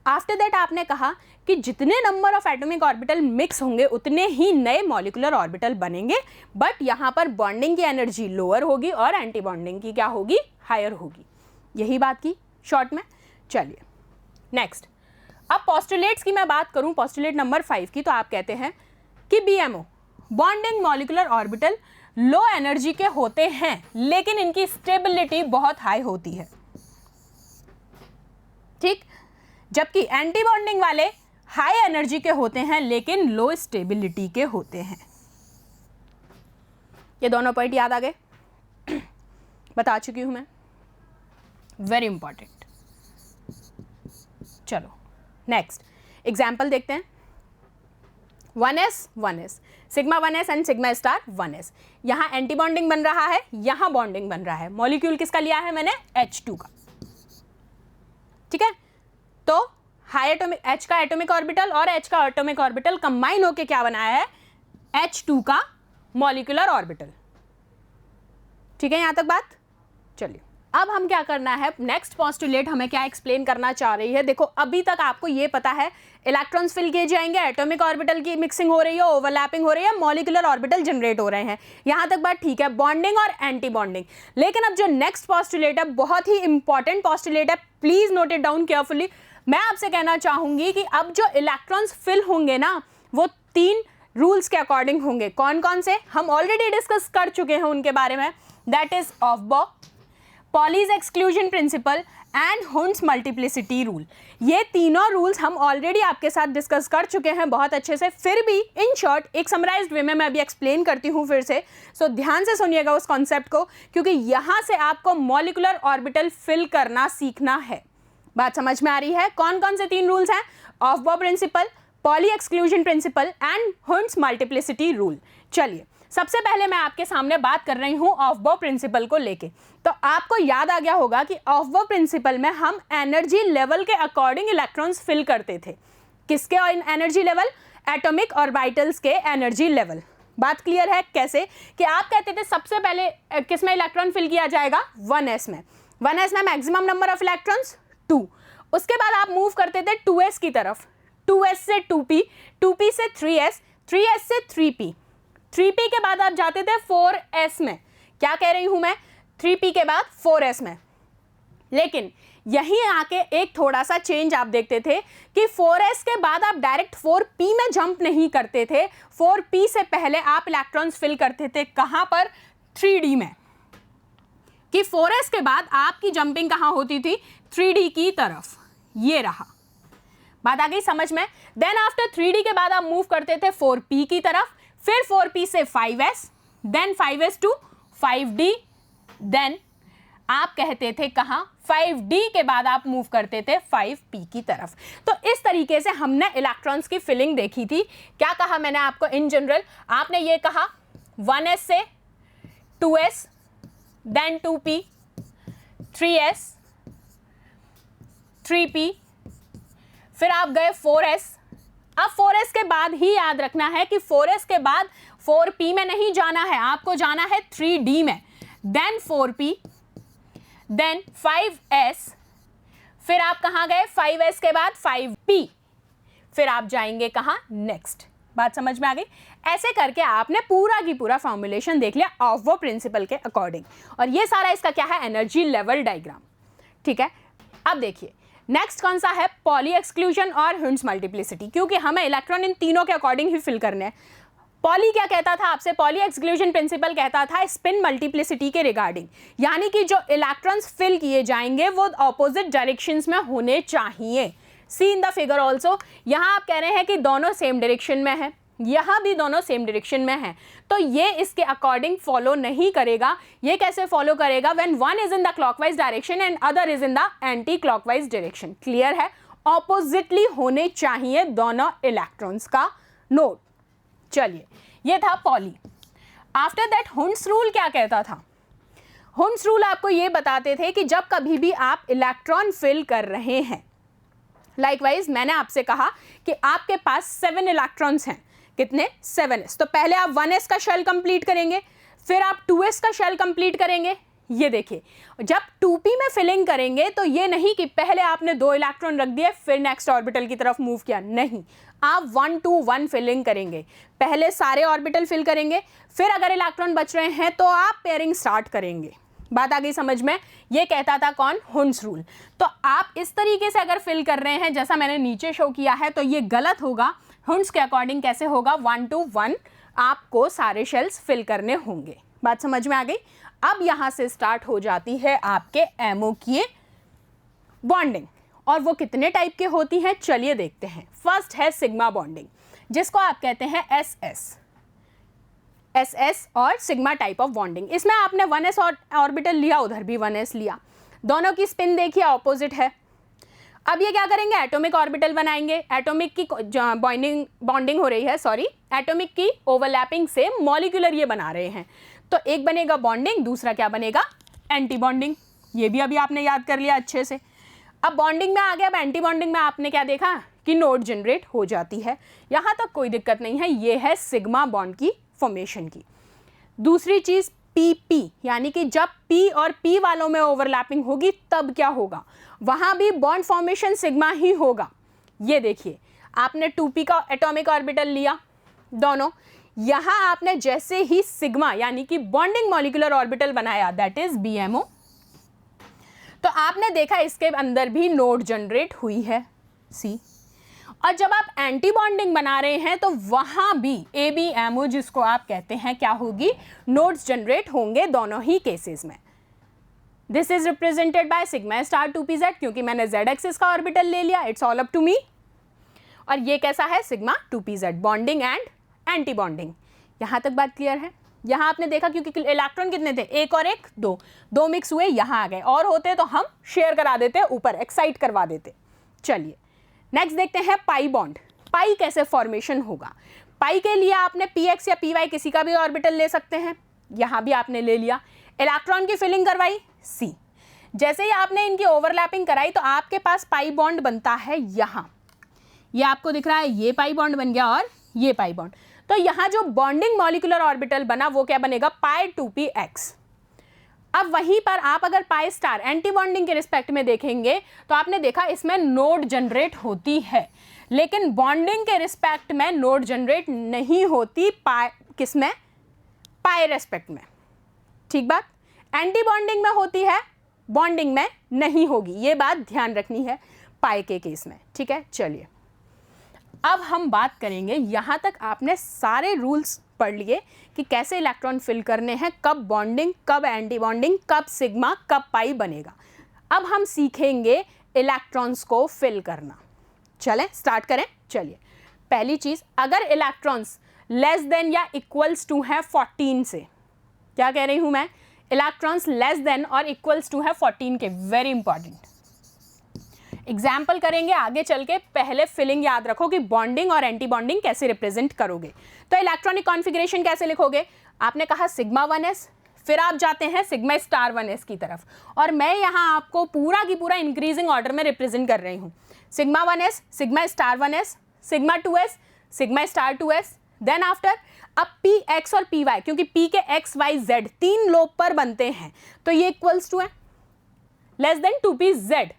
S1: आफ्टर दैट आपने कहा कि जितने number of atomic orbital mix होंगे उतने ही नए मॉलिक्यूलर ऑर्बिटल बनेंगे, बट यहाँ पर बॉन्डिंग की एनर्जी लोअर होगी और एंटी बॉन्डिंग की क्या होगी, हायर होगी। यही बात की शॉर्ट में। चलिए नेक्स्ट, अब पोस्टुलेट्स की मैं बात करूं, पोस्टुलेट नंबर 5 की, तो आप कहते हैं कि BMO bonding molecular orbital low energy के होते हैं लेकिन इनकी स्टेबिलिटी बहुत हाई होती है। ठीक, जबकि एंटी बॉन्डिंग वाले हाई एनर्जी के होते हैं लेकिन लो स्टेबिलिटी के होते हैं। ये दोनों पॉइंट याद आ गए? बता चुकी हूं मैं, वेरी इंपॉर्टेंट। चलो नेक्स्ट एग्जाम्पल देखते हैं। 1s sigma 1s and sigma star 1s। यहाँ एंटी बॉन्डिंग बन रहा है, यहाँ बॉन्डिंग बन रहा है। मॉलिक्यूल किसका लिया है मैंने? H2 का। ठीक है, तो हाई एटॉमिक H का एटॉमिक ऑर्बिटल और H का एटॉमिक ऑर्बिटल कंबाइन होके क्या बनाया है? H2 का मॉलिक्यूलर ऑर्बिटल। ठीक है यहाँ तक बात? चलिए अब हम क्या करना है, नेक्स्ट पोस्टुलेट हमें क्या एक्सप्लेन करना चाह रही है। देखो अभी तक आपको ये पता है इलेक्ट्रॉन्स फिल किए जाएंगे, एटॉमिक ऑर्बिटल की मिक्सिंग हो रही है, ओवरलैपिंग हो रही है, मॉलिक्यूलर ऑर्बिटल जनरेट हो रहे हैं। यहाँ तक बात ठीक है, बॉन्डिंग और एंटी बॉन्डिंग। लेकिन अब जो नेक्स्ट पोस्टुलेट है बहुत ही इंपॉर्टेंट पोस्टुलेट है, please note it down carefully. मैं आपसे कहना चाहूंगी कि अब जो इलेक्ट्रॉन्स फिल होंगे ना वो 3 रूल्स के अकॉर्डिंग होंगे। कौन कौन से? हम ऑलरेडी डिस्कस कर चुके हैं उनके बारे में। That is Aufbau, Pauli's exclusion principle and Hund's multiplicity rule. ये तीनों रूल्स हम ऑलरेडी आपके साथ डिस्कस कर चुके हैं बहुत अच्छे से। फिर भी इन शॉर्ट एक समराइज्ड वे में मैं अभी एक्सप्लेन करती हूँ फिर से। सो ध्यान से सुनिएगा उस कॉन्सेप्ट को, क्योंकि यहाँ से आपको मॉलिक्यूलर ऑर्बिटल फिल करना सीखना है। बात समझ में आ रही है? कौन कौन से 3 रूल्स हैं? Aufbau principle, Pauli exclusion principle and Hund's multiplicity rule. चलिए सबसे पहले मैं आपके सामने बात कर रही हूं ऑफबॉ प्रिंसिपल को लेके। तो आपको याद आ गया होगा कि ऑफबॉ प्रिंसिपल में हम एनर्जी लेवल के अकॉर्डिंग इलेक्ट्रॉन्स फिल करते थे। किसके एनर्जी लेवल? एटॉमिक ऑर्बिटल्स के एनर्जी लेवल। बात क्लियर है? कैसे कि आप कहते थे सबसे पहले किस में इलेक्ट्रॉन फिल किया जाएगा? 1s में। 1s में मैक्सिमम नंबर ऑफ इलेक्ट्रॉन्स 2। उसके बाद आप मूव करते थे 2s की तरफ, 2s से 2p, 2p से 3s, 3s से 3p, 3p के बाद आप जाते थे 4s में। क्या कह रही हूं मैं? 3p के बाद 4s में। लेकिन यहीं आके एक थोड़ा सा चेंज आप देखते थे कि 4s के बाद आप डायरेक्ट 4p में जंप नहीं करते थे, 4p से पहले आप इलेक्ट्रॉन्स फिल करते थे कहां पर? 3d में। कि 4s के बाद आपकी जंपिंग कहां होती थी? 3d की तरफ। ये रहा, बात आ गई समझ में? देन आफ्टर 3d के बाद आप मूव करते थे 4p की तरफ, फिर 4p से 5s, then 5s to 5d, then आप कहते थे कहां? 5d के बाद आप मूव करते थे 5p की तरफ। तो इस तरीके से हमने इलेक्ट्रॉन्स की फिलिंग देखी थी। क्या कहा मैंने आपको इन जनरल? आपने ये कहा 1s से 2s, then 2p, 3s, 3p, फिर आप गए 4s। अब 4s के बाद ही याद रखना है कि 4s के बाद 4p में नहीं जाना है, आपको जाना है 3d में, देन 4p, देन 5s, फिर आप कहां गए? 5s के बाद 5p, फिर आप जाएंगे कहां? नेक्स्ट। बात समझ में आ गई? ऐसे करके आपने पूरा की पूरा फॉर्मुलेशन देख लिया ऑफ प्रिंसिपल के अकॉर्डिंग। और ये सारा इसका क्या है? Energy level diagram. ठीक है, अब देखिए नेक्स्ट कौन सा है? पॉली एक्सक्लूजन और हिंड्स मल्टीप्लिसिटी, क्योंकि हमें इलेक्ट्रॉन इन तीनों के अकॉर्डिंग ही फिल करने हैं। पॉली क्या कहता था आपसे? पॉली एक्सक्लूजन प्रिंसिपल कहता था स्पिन मल्टीप्लिसिटी के रिगार्डिंग, यानी कि जो इलेक्ट्रॉन्स फिल किए जाएंगे वो ऑपोजिट डायरेक्शंस में होने चाहिए। सी इन द फिगर ऑल्सो, यहाँ आप कह रहे हैं कि दोनों सेम डायरेक्शन में है, यहाँ भी दोनों सेम डायरेक्शन में है, तो ये इसके अकॉर्डिंग फॉलो नहीं करेगा। ये कैसे फॉलो करेगा? When one is in the clockwise direction and other is in the anti clockwise direction. Clear है? ऑपोजिटली होने चाहिए दोनों इलेक्ट्रॉन्स का नोट। चलिए, ये था poly. After that Hund's rule क्या कहता था? हुंड्स रूल आपको ये बताते थे कि जब कभी भी आप इलेक्ट्रॉन फिल कर रहे हैं, लाइकवाइज मैंने आपसे कहा कि आपके पास 7 इलेक्ट्रॉन्स हैं। कितने? 7s। तो पहले आप 1s का शेल कंप्लीट करेंगे, फिर आप 2s का शेल कंप्लीट करेंगे। ये देखिए, जब 2p में फिलिंग करेंगे तो ये नहीं कि पहले आपने 2 इलेक्ट्रॉन रख दिए फिर नेक्स्ट ऑर्बिटल की तरफ मूव किया, नहीं, आप 1 to 1 फिलिंग करेंगे। पहले सारे ऑर्बिटल फिल करेंगे, फिर अगर इलेक्ट्रॉन बच रहे हैं तो आप पेयरिंग स्टार्ट करेंगे। बात आ गई समझ में? ये कहता था कौन? Hund's rule. तो आप इस तरीके से अगर फिल कर रहे हैं जैसा मैंने नीचे शो किया है तो ये गलत होगा। हुंड्स के अकॉर्डिंग कैसे होगा? 1 to 1 आपको सारे शेल्स फिल करने होंगे। बात समझ में आ गई? अब यहां से स्टार्ट हो जाती है आपके एमओ की बॉन्डिंग, और वो कितने टाइप के होती हैं चलिए देखते हैं। फर्स्ट है सिग्मा बॉन्डिंग, जिसको आप कहते हैं एस और सिग्मा टाइप ऑफ बॉन्डिंग। इसमें आपने 1s ऑर्बिटल लिया, उधर भी 1s लिया, दोनों की स्पिन देखिए ऑपोजिट है। अब ये क्या करेंगे? एटॉमिक ऑर्बिटल बनाएंगे। एटॉमिक की बॉन्डिंग हो रही है, सॉरी, एटॉमिक की ओवरलैपिंग से मॉलिक्यूलर ये बना रहे हैं, तो एक बनेगा बॉन्डिंग, दूसरा क्या बनेगा? Anti bonding. ये भी अभी आपने याद कर लिया अच्छे से। अब बॉन्डिंग में आ गया, अब एंटी बॉन्डिंग में आपने क्या देखा कि नोड जनरेट हो जाती है। यहाँ तक कोई दिक्कत नहीं है। ये है सिग्मा बॉन्ड की फॉर्मेशन की। दूसरी चीज PP, यानी कि जब P और P वालों में ओवरलैपिंग होगी तब क्या होगा? वहां भी बॉन्ड फॉर्मेशन सिग्मा ही होगा। ये देखिए, आपने 2p का एटॉमिक ऑर्बिटल लिया दोनों, यहां आपने जैसे ही सिग्मा यानी कि बॉन्डिंग मॉलिक्यूलर ऑर्बिटल बनाया, दैट इज BMO, तो आपने देखा इसके अंदर भी नोड जनरेट हुई है C। और जब आप एंटी बॉन्डिंग बना रहे हैं तो वहां भी ABMO, जिसको आप कहते हैं, क्या होगी? नोड्स जनरेट होंगे दोनों ही केसेस में। This is represented by sigma star 2pz, क्योंकि मैंने z एक्सिस का ऑर्बिटल ले लिया, it's all up to me. और ये कैसा है? Sigma 2pz, bonding and anti bonding. यहां तक बात क्लियर है? यहां आपने देखा क्योंकि इलेक्ट्रॉन कितने थे? एक और एक, दो मिक्स हुए, यहां आ गए, और होते तो हम शेयर करा देते, ऊपर एक्साइट करवा देते। चलिए नेक्स्ट देखते हैं पाई बॉन्ड। पाई कैसे फॉर्मेशन होगा? पाई के लिए आपने px या py किसी का भी ऑर्बिटल ले सकते हैं, यहां भी आपने ले लिया, इलेक्ट्रॉन की फिलिंग करवाई C। जैसे ही आपने इनकी ओवरलैपिंग कराई तो आपके पास पाई बॉन्ड बनता है यहाँ, ये आपको दिख रहा है, ये पाई बॉन्ड बन गया और ये पाई बॉन्ड। तो यहाँ जो बॉन्डिंग मॉलिक्यूलर ऑर्बिटल बना वो क्या बनेगा, पाई 2px। अब वहीं पर आप अगर पाई स्टार एंटी बॉन्डिंग के रिस्पेक्ट में देखेंगे तो आपने देखा इसमें नोड जनरेट होती है, लेकिन बॉन्डिंग के रिस्पेक्ट में नोड जनरेट नहीं होती, पाई किसमें, पाई रेस्पेक्ट में। ठीक बात, एंटी बॉन्डिंग में होती है, बॉन्डिंग में नहीं होगी, ये बात ध्यान रखनी है पाई के केस में। ठीक है, चलिए अब हम बात करेंगे, यहां तक आपने सारे रूल्स पढ़ लिए कि कैसे इलेक्ट्रॉन फिल करने हैं, कब बॉन्डिंग, कब एंटी बॉन्डिंग, कब सिग्मा, कब पाई बनेगा। अब हम सीखेंगे इलेक्ट्रॉन्स को फिल करना। चलें स्टार्ट करें। चलिए पहली चीज, अगर इलेक्ट्रॉन्स लेस देन या इक्वल्स टू है 14 से, क्या कह रही हूं मैं, इलेक्ट्रॉन्स लेस देन और इक्वल्स टू है 14 के, वेरी इंपॉर्टेंट एग्जाम्पल करेंगे आगे चल के। पहले फिलिंग याद रखो कि बॉन्डिंग और एंटी बॉन्डिंग कैसे रिप्रेजेंट करोगे। तो इलेक्ट्रॉनिक कॉन्फ़िगरेशन कैसे लिखोगे, आपने कहा सिग्मा 1s, फिर आप जाते हैं सिग्मा स्टार 1s की तरफ, और मैं यहाँ आपको पूरा की पूरा इंक्रीजिंग ऑर्डर में रिप्रेजेंट कर रही हूँ। Sigma 1s, sigma star 1s, sigma 2s, sigma star 2s, then after अब px और py, क्योंकि p के x y z 3 लोब पर बनते हैं तो ये इक्वल्स टू है less than 2pz,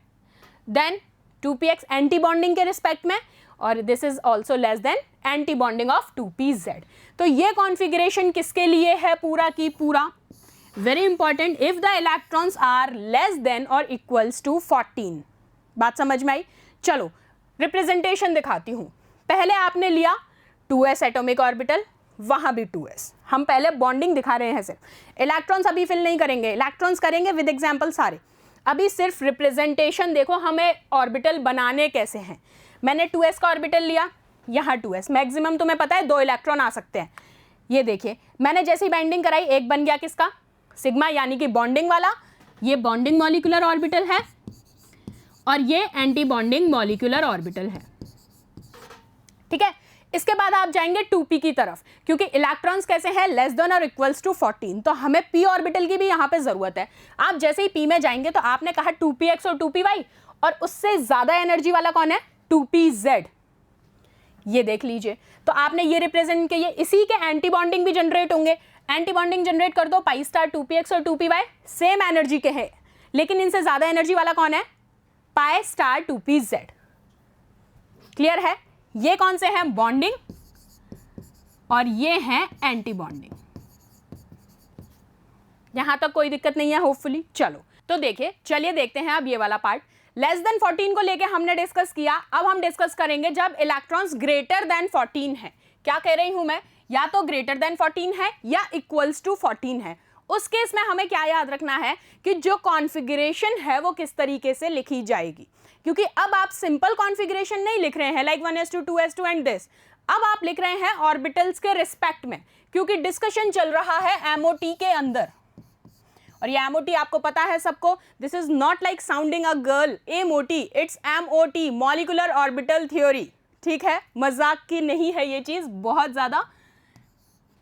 S1: then 2px anti bonding के रिस्पेक्ट में, और this is also less than anti bonding of 2pz। तो ये कॉन्फ़िगरेशन किसके लिए है, पूरा की पूरा, very important, if the electrons are less than और इक्वल्स टू 14। बात समझ में आई। चलो रिप्रेजेंटेशन दिखाती हूँ। पहले आपने लिया 2s एटॉमिक ऑर्बिटल, वहां भी 2s, हम पहले बॉन्डिंग दिखा रहे हैं सिर्फ, इलेक्ट्रॉन्स अभी फिल नहीं करेंगे, इलेक्ट्रॉन्स करेंगे विद एग्जांपल सारे। अभी सिर्फ रिप्रेजेंटेशन देखो हमें ऑर्बिटल बनाने कैसे हैं। मैंने 2s का ऑर्बिटल लिया, यहाँ 2s, मैक्सिमम तुम्हें पता है 2 इलेक्ट्रॉन आ सकते हैं। ये देखिए मैंने जैसी बाइंडिंग कराई, एक बन गया किसका, सिग्मा, यानी कि बॉन्डिंग वाला, ये बॉन्डिंग मॉलिक्यूलर ऑर्बिटल है और ये एंटी बॉन्डिंग मॉलिक्यूलर ऑर्बिटल है। ठीक है, इसके बाद आप जाएंगे 2p की तरफ, क्योंकि इलेक्ट्रॉन्स कैसे हैं, लेस देन और इक्वल्स टू 14, तो हमें p ऑर्बिटल की भी यहाँ पे जरूरत है। आप जैसे ही p में जाएंगे तो आपने कहा 2px और 2py, और उससे ज्यादा एनर्जी वाला कौन है, 2pz। ये देख लीजिए, तो आपने ये रिप्रेजेंट किए, इसी के एंटी बॉन्डिंग भी जनरेट होंगे, एंटी बॉन्डिंग जनरेट कर दो, पाई स्टार 2px और 2py सेम एनर्जी के हैं, लेकिन इनसे ज्यादा एनर्जी वाला कौन है, पाई स्टार 2pz। क्लियर है, ये कौन से हैं, बॉन्डिंग, और ये हैं एंटी बॉन्डिंग। यहां तक कोई दिक्कत नहीं है होपफुली। चलो तो देखिए, चलिए देखते हैं अब ये वाला पार्ट। लेस देन 14 को लेके हमने डिस्कस किया, अब हम डिस्कस करेंगे जब इलेक्ट्रॉन्स ग्रेटर देन 14 है। क्या कह रही हूं मैं, या तो ग्रेटर देन 14 है या इक्वल्स टू 14 है। उस केस में हमें क्या याद रखना है कि जो कॉन्फ़िगरेशन है वो किस तरीके से लिखी जाएगी, क्योंकि अब आप सिंपल कॉन्फ़िगरेशन नहीं लिख रहे हैं like 1s2 2s2 and this, अब आप लिख रहे हैं ऑर्बिटल्स के रिस्पेक्ट में, क्योंकि डिस्कशन चल रहा है MOT के अंदर। और ये MOT आपको पता है सबको, this is not like sounding a girl, MOT, it's MOT, molecular orbital theory. ठीक है, मजाक की नहीं है ये चीज, बहुत ज्यादा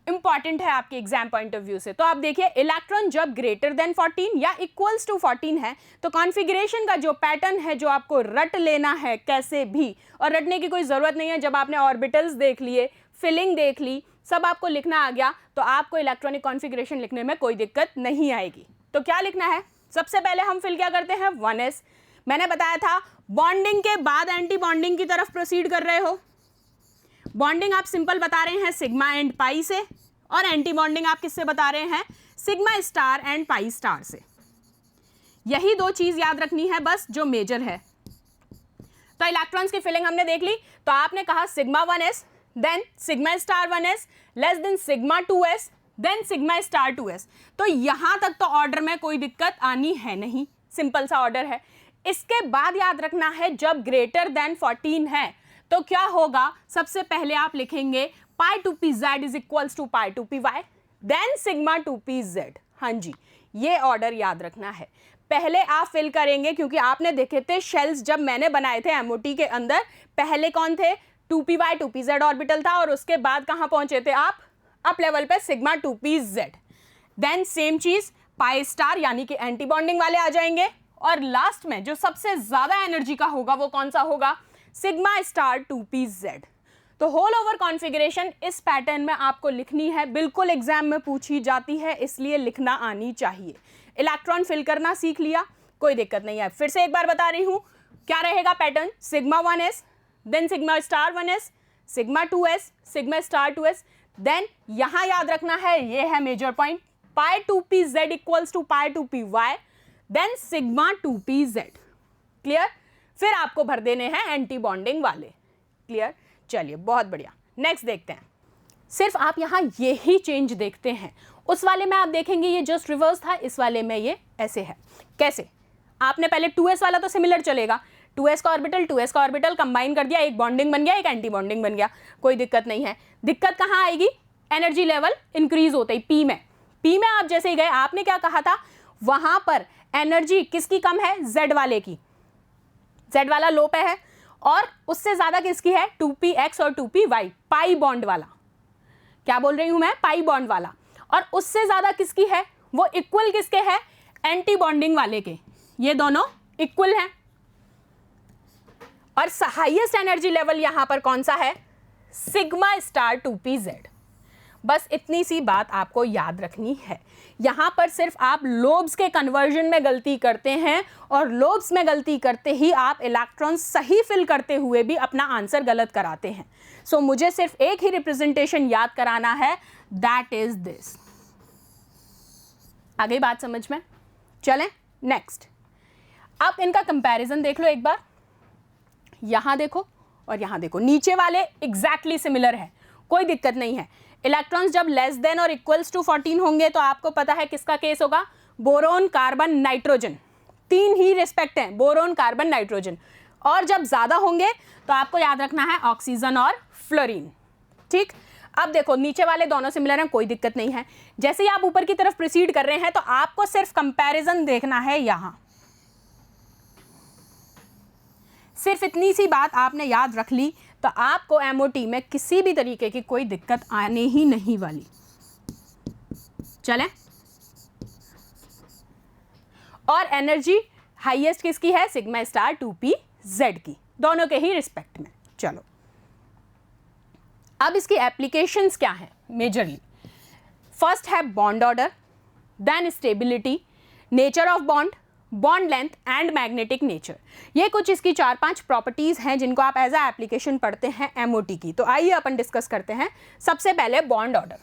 S1: इंपॉर्टेंट है आपके एग्जाम पॉइंट ऑफ व्यू से। तो आप देखिए, इलेक्ट्रॉन जब ग्रेटर देन 14 या इक्वल्स टू 14 है तो कॉन्फ़िगरेशन का जो पैटर्न है जो आपको रट लेना है कैसे भी, और रटने की कोई ज़रूरत नहीं है, जब आपने ऑर्बिटल्स देख लिए, फिलिंग देख ली, सब आपको लिखना आ गया, तो आपको इलेक्ट्रॉनिक कॉन्फ़िगरेशन लिखने में कोई दिक्कत नहीं आएगी। तो क्या लिखना है, सबसे पहले हम फिल क्या करते हैं, 1s। मैंने बताया था बॉन्डिंग के बाद एंटी बॉन्डिंग की तरफ प्रोसीड कर रहे हो। बॉन्डिंग आप सिंपल बता रहे हैं सिग्मा एंड पाई से, और एंटी बॉन्डिंग आप किससे बता रहे हैं, sigma star and pi star से। यही 2 चीज याद रखनी है बस जो मेजर है। तो इलेक्ट्रॉन्स की फिलिंग हमने देख ली, तो आपने कहा sigma 1s, then sigma star 1s, less than sigma 2s, then sigma star 2s। तो यहां तक तो ऑर्डर में कोई दिक्कत आनी है नहीं, सिंपल सा ऑर्डर है। इसके बाद याद रखना है जब ग्रेटर देन 14 है तो क्या होगा, सबसे पहले आप लिखेंगे pi 2pz is equals to pi 2py, then sigma 2pz। हाँ जी, ये ऑर्डर याद रखना है। पहले आप फिल करेंगे, क्योंकि आपने देखे थे शेल्स जब मैंने बनाए थे MOT के अंदर, पहले कौन थे, 2py 2pz ऑर्बिटल था, और उसके बाद कहाँ पहुंचे थे आप, अप लेवल पे सिग्मा 2pz। देन सेम चीज पाई स्टार यानी कि एंटी बॉन्डिंग वाले आ जाएंगे, और लास्ट में जो सबसे ज्यादा एनर्जी का होगा वो कौन सा होगा, सिग्मा स्टार 2pz। तो होल ओवर कॉन्फ़िगरेशन इस पैटर्न में आपको लिखनी है, बिल्कुल एग्जाम में पूछी जाती है, इसलिए लिखना आनी चाहिए। इलेक्ट्रॉन फिल करना सीख लिया, कोई दिक्कत नहीं है। फिर से एक बार बता रही हूं क्या रहेगा pattern, sigma 1s, then sigma star 1s, sigma 2s, sigma star 2s, then यहां याद रखना है, ये है major point, pi 2p z equals to pi 2p y, then sigma 2p z। Clear? फिर आपको भर देने हैं एंटी बॉन्डिंग वाले। क्लियर? चलिए बहुत बढ़िया, नेक्स्ट देखते हैं। सिर्फ आप यहाँ ये ही चेंज देखते हैं, उस वाले में आप देखेंगे ये जस्ट रिवर्स था, इस वाले में ये ऐसे है। कैसे? आपने पहले 2s वाला तो सिमिलर चलेगा, 2s का ऑर्बिटल कंबाइन कर दिया, एक बॉन्डिंग बन गया, एक एंटी बॉन्डिंग बन गया, कोई दिक्कत नहीं है। दिक्कत कहाँ आएगी? एनर्जी लेवल इंक्रीज होते ही p में आप जैसे ही गए, आपने क्या कहा था, वहां पर एनर्जी किसकी कम है? z वाले की, z वाला लो पे है, और उससे ज्यादा किसकी है? 2px और 2py, पाई बॉन्ड वाला। क्या बोल रही हूं मैं? पाई बॉन्ड वाला। और उससे ज्यादा किसकी है? वो इक्वल किसके है? एंटी बॉन्डिंग वाले के। ये दोनों इक्वल हैं। और हाईएस्ट एनर्जी लेवल यहां पर कौन सा है? Sigma star 2pz। बस इतनी सी बात आपको याद रखनी है। यहां पर सिर्फ आप लोब्स के कन्वर्जन में गलती करते हैं, और लोब्स में गलती करते ही आप इलेक्ट्रॉन सही फिल करते हुए भी अपना आंसर गलत कराते हैं। सो मुझे सिर्फ एक ही रिप्रेजेंटेशन याद कराना है, दैट इज दिस। आगे बात समझ में? चलें नेक्स्ट। आप इनका कंपैरिजन देख लो एक बार, यहां देखो और यहां देखो, नीचे वाले एग्जैक्टली सिमिलर है, कोई दिक्कत नहीं है। इलेक्ट्रॉन्स जब लेस देन और इक्वल्स टू 14 होंगे तो आपको पता है किसका केस होगा? बोरोन, कार्बन, नाइट्रोजन, तीन ही रिस्पेक्ट हैं, बोरोन, कार्बन, नाइट्रोजन। और जब ज्यादा होंगे तो आपको याद रखना है ऑक्सीजन और फ्लोरीन। ठीक, अब देखो नीचे वाले दोनों सिमिलर हैं, कोई दिक्कत नहीं है। जैसे ही आप ऊपर की तरफ प्रोसीड कर रहे हैं तो आपको सिर्फ कंपैरिजन देखना है। यहां सिर्फ इतनी सी बात आपने याद रख ली तो आपको एमओटी में किसी भी तरीके की कोई दिक्कत आने ही नहीं वाली। चलें, और एनर्जी हाईएस्ट किसकी है? सिग्मा स्टार 2pz की, दोनों के ही रिस्पेक्ट में। चलो, अब इसकी एप्लीकेशंस क्या हैं मेजरली? फर्स्ट है bond order, then stability, nature of bond, bond length and magnetic nature. ये कुछ इसकी 4-5 प्रॉपर्टीज हैं जिनको आप एज अ एप्लीकेशन पढ़ते हैं एमओटी की। तो आइए अपन डिस्कस करते हैं। सबसे पहले बॉन्ड ऑर्डर।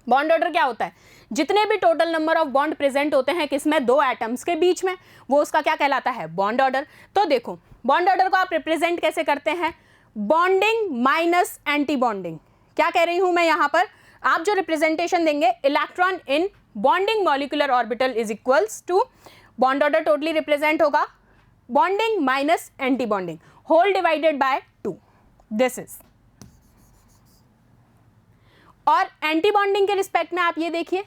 S1: बॉन्ड ऑर्डर क्या होता है? जितने भी total number of bond present होते हैं किसमें? दो एटम्स के बीच में, वो उसका क्या कहलाता है? Bond order. तो देखो, बॉन्ड ऑर्डर को आप रिप्रेजेंट कैसे करते हैं? Bonding minus anti bonding. क्या कह रही हूं मैं यहां पर? आप जो रिप्रेजेंटेशन देंगे, electron in bonding molecular orbital is equals to, bond order totally represent होगा bonding minus anti bonding, whole divided by 2, this is. और एंटी बॉन्डिंग के रिस्पेक्ट में आप ये देखिए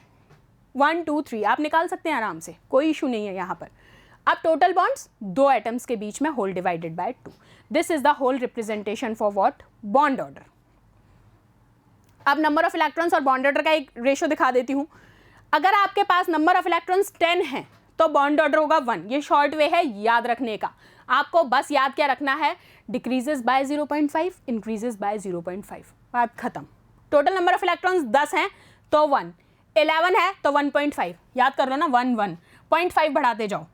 S1: 1 2 3 आप निकाल सकते हैं आराम से, कोई इशू नहीं है यहां पर। अब टोटल बॉन्ड्स दो एटम्स के बीच में, whole divided by 2, this is the whole representation for what? Bond order. अब नंबर ऑफ इलेक्ट्रॉन्स और बॉन्ड ऑर्डर का एक रेशो दिखा देती हूं। अगर आपके पास नंबर ऑफ इलेक्ट्रॉन्स 10 हैं तो बॉन्ड ऑर्डर होगा 1। ये शॉर्ट वे है याद रखने का। आपको बस याद क्या रखना है? डिक्रीजेस बाय 0.5, इंक्रीजेस बाय 0.5, बात खत्म। टोटल नंबर ऑफ इलेक्ट्रॉन्स 10 हैं तो 1, 11 है तो 1.5, याद कर लो ना, 1 1, 0.5 बढ़ाते जाओ,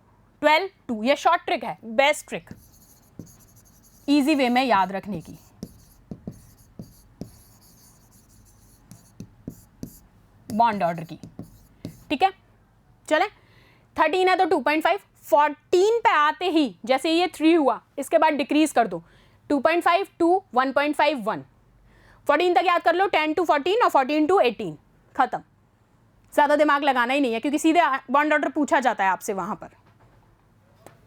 S1: 12 2। ये शॉर्ट ट्रिक है, बेस्ट ट्रिक, इजी वे में याद रखने की। बॉन्ड ऑर्डर की, ठीक है। चलें, 13 है तो 2.5, 14 पे आते ही जैसे ये 3 हुआ, इसके बाद डिक्रीज कर दो, 2.5 2 1.5 1, 14 तक याद कर लो, 10 to 14 और 14 to 18, खत्म। ज्यादा दिमाग लगाना ही नहीं है क्योंकि सीधे बॉन्ड ऑर्डर पूछा जाता है आपसे वहां पर।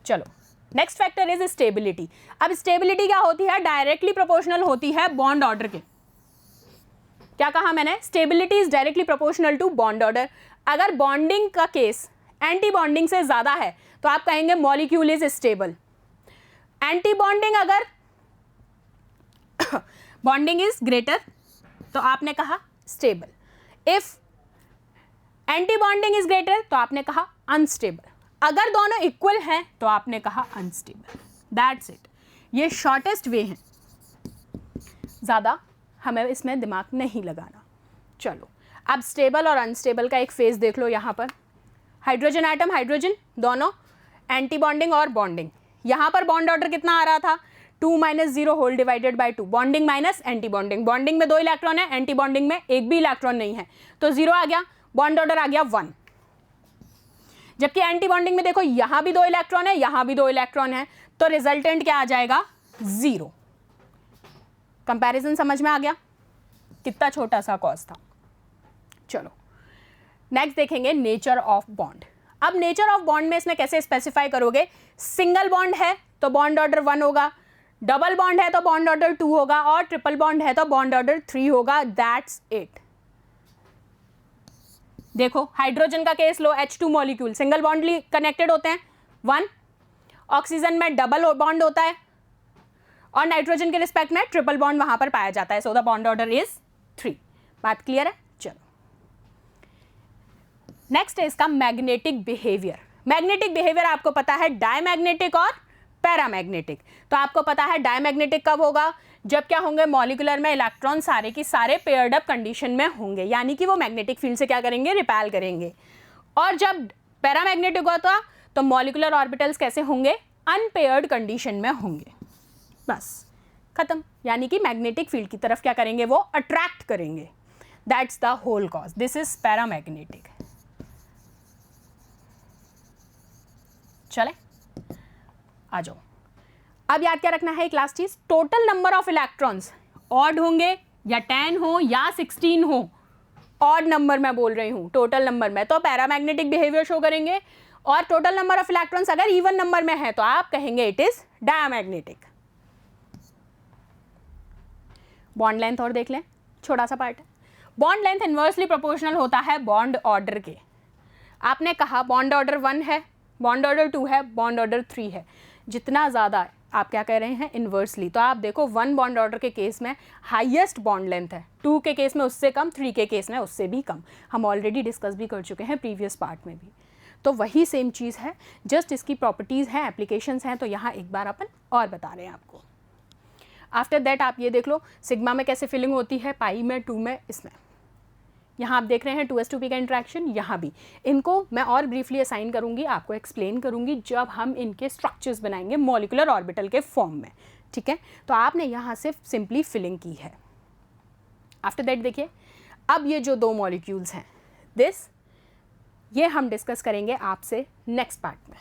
S1: चलो, नेक्स्ट फैक्टर इज स्टेबिलिटी। अब स्टेबिलिटी क्या होती है? डायरेक्टली प्रोपोर्शनल होती है बॉन्ड ऑर्डर के। क्या कहा मैंने? Stability is directly proportional to bond order. अगर बॉन्डिंग का केस एंटी बॉन्डिंग से ज्यादा है तो आप कहेंगे molecule is stable. Anti bonding अगर बॉन्डिंग इज ग्रेटर तो आपने कहा stable. If anti bonding is greater तो आपने कहा अनस्टेबल। अगर दोनों इक्वल हैं तो आपने कहा अनस्टेबल। That's it. ये शॉर्टेस्ट वे है। ज़्यादा हमें इसमें दिमाग नहीं लगाना। चलो अब स्टेबल और अनस्टेबल का एक फेज देख लो। यहाँ पर हाइड्रोजन एटम, हाइड्रोजन दोनों एंटी बॉन्डिंग और बॉन्डिंग। यहाँ पर बॉन्ड ऑर्डर कितना आ रहा था, 2 - 0 whole divided by 2, bonding minus anti bonding. Bonding में 2 इलेक्ट्रॉन है, एंटी बॉन्डिंग में एक भी इलेक्ट्रॉन नहीं है, तो 0 आ गया, बॉन्ड ऑर्डर आ गया 1। जबकि एंटी बॉन्डिंग में देखो यहाँ भी 2 इलेक्ट्रॉन है, यहाँ भी 2 इलेक्ट्रॉन है, तो रिजल्टेंट क्या आ जाएगा, 0। कंपैरिजन समझ में आ गया, कितना छोटा सा कॉज था। चलो नेक्स्ट देखेंगे नेचर ऑफ बॉन्ड। अब नेचर ऑफ बॉन्ड में इसमें कैसे स्पेसिफाई करोगे, सिंगल बॉन्ड है तो बॉन्ड ऑर्डर 1 होगा, डबल बॉन्ड है तो बॉन्ड ऑर्डर 2 होगा, और ट्रिपल बॉन्ड है तो बॉन्ड ऑर्डर 3 होगा। That's it. देखो हाइड्रोजन का केस लो, H2 molecule single bond connected होते हैं 1, ऑक्सीजन में डबल बॉन्ड होता है, और नाइट्रोजन के रिस्पेक्ट में ट्रिपल बॉन्ड वहां पर पाया जाता है, so the bond order is 3। बात क्लियर है। चलो नेक्स्ट है इसका मैग्नेटिक बिहेवियर। मैग्नेटिक बिहेवियर आपको पता है डायमैग्नेटिक और पैरामैग्नेटिक। तो आपको पता है डायमैग्नेटिक कब होगा, जब क्या होंगे, मॉलिक्यूलर में इलेक्ट्रॉन सारे की सारे पेयर्ड अप कंडीशन में होंगे, यानी कि वो मैग्नेटिक फील्ड से क्या करेंगे, रिपेल करेंगे। और जब पैरामैग्नेटिक होता तो मॉलिक्यूलर ऑर्बिटल्स कैसे होंगे, अनपेयर्ड कंडीशन में होंगे। बस खत्म, यानी कि मैग्नेटिक फील्ड की तरफ क्या करेंगे, वो अट्रैक्ट करेंगे। That's the whole cause, this is paramagnetic. चले आ जाओ। अब याद क्या रखना है एक लास्ट चीज, total number of electrons odd होंगे या 10 हो या 16 हो, ऑड नंबर मैं बोल रही हूं, टोटल नंबर में तो पैरामैग्नेटिक बिहेवियर शो करेंगे, और टोटल नंबर ऑफ इलेक्ट्रॉन्स अगर इवन नंबर में है तो आप कहेंगे it is diamagnetic. Bond length और देख लें, छोटा सा पार्ट है। बॉन्ड लेंथ इन्वर्सली प्रोपोर्शनल होता है बॉन्ड ऑर्डर के। आपने कहा बॉन्ड ऑर्डर 1 है, बॉन्ड ऑर्डर 2 है, बॉन्ड ऑर्डर 3 है, जितना ज़्यादा आप क्या कह रहे हैं, इन्वर्सली। तो आप देखो 1 बॉन्ड ऑर्डर के केस में हाईएस्ट बॉन्ड लेंथ है, 2 के केस में उससे कम, 3 के केस में उससे भी कम। हम ऑलरेडी डिस्कस भी कर चुके हैं प्रीवियस पार्ट में भी। तो वही सेम चीज़ है, जस्ट इसकी प्रॉपर्टीज़ हैं, एप्लीकेशंस हैं, तो यहाँ एक बार अपन और बता रहे हैं आपको। आफ्टर दैट आप ये देख लो सिग्मा में कैसे फिलिंग होती है, पाई में, 2 में, इसमें। यहाँ आप देख रहे हैं 2s2p का इंट्रैक्शन, यहाँ भी। इनको मैं और ब्रीफली असाइन करूँगी, आपको एक्सप्लेन करूँगी जब हम इनके स्ट्रक्चर्स बनाएंगे मॉलिक्यूलर ऑर्बिटल के फॉर्म में, ठीक है। तो आपने यहाँ से सिंपली फिलिंग की है। आफ्टर दैट देखिए, अब ये जो 2 मॉलिक्यूल्स हैं, ये हम डिस्कस करेंगे आपसे नेक्स्ट पार्ट में।